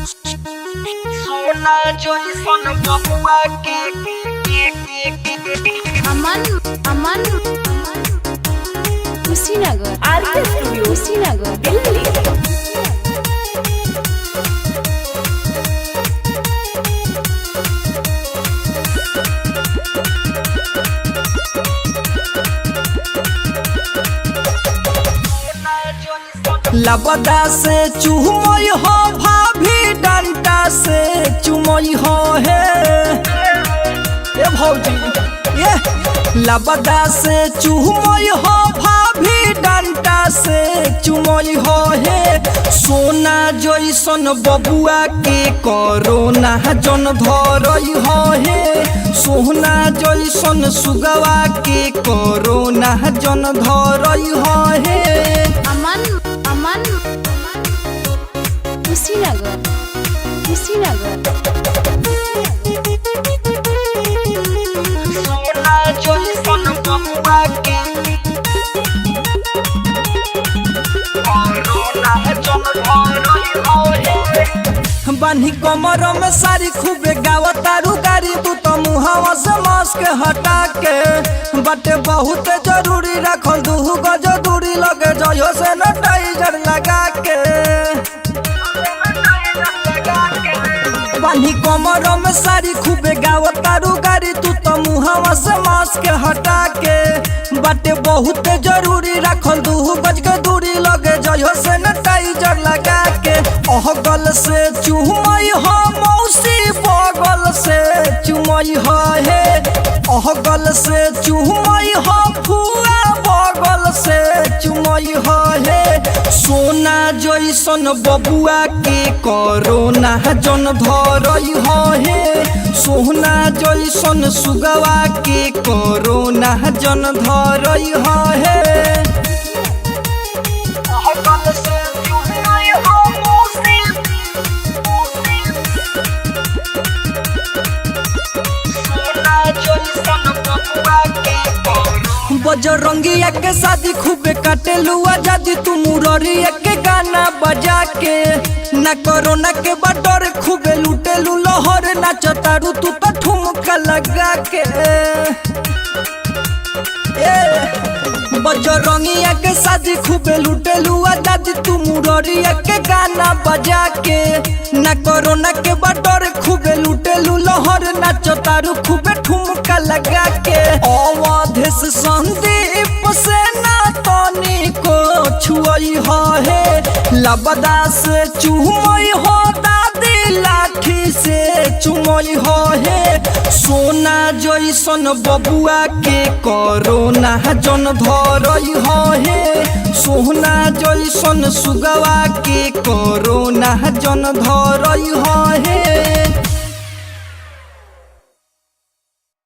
सोना जइसन बबुआ के अमन अमन कुशीनगर आरके स्टूडियो कुशीनगर दिल्ली। लबदा से चुमई हो भाभी डंडा से चुमई हो हे ए भौजी ये लबदा से चुमई हो भाभी डंडा से चुमई हो हे सोना जइसन बबुआ के कोरोना जन धरई हो हे सोना जइसन सुगवा के कोरोना जन धरई हो हे अमन अमन कुशीनगर कुशीनगर सोना जइसन बबुआ के कोरोना जन धरई हो हे बान्ही कमर में सारी खूबे गावतारू गारी तू तो मुहावा से मास्क हटा के बटे बहुत जरूरी रखल दू गज दूरी लगे जयो सैनिटाइजर लगा के बान्ही कमर में सारी खूबे गावतारू गारी तू तो मुहावा से मास्क हटा के बटे बहुत जरूरी रखल दू गज के दूरी लगे जयो सैनिटाइजर लगा के अहगल से चुमई हो मौसी बगल से चुमई हो हे अहगल से चुमई हो फुआ बगल से चुमई हो हे सोना जइसन बबुआ के कोरोना जन धरई हो हे सोना जइसन सुगवा के कोरोना जन धरई हो हे अहगल से चुमई हो मौसी सोना जइसन बबुआ के बजरंगिया के शादी खूबे काटेलू आजादी तू मुररिया के गाना बजा के ना कोरोना के बडर खूबे लुटेलू लहर नाचतारू तू तो ठुमका लगा के बजरंगिया के शादी खूबे लुटेलू आजादी तू मुररिया के गाना बजा के ना कोरोना के बडर खूबे लुटेलू लहर नाचतारू खूबे ठुमका लगा के अवधेश संदीप से ना तनी को छुई हो हे लबदा से चुमई हो दादी लाठी से चुमई हो हे सोना जइसन बबुआ के कोरोना जन धरई हो हे सोना जइसन सुगवा के कोरोना जन धरई हो हे।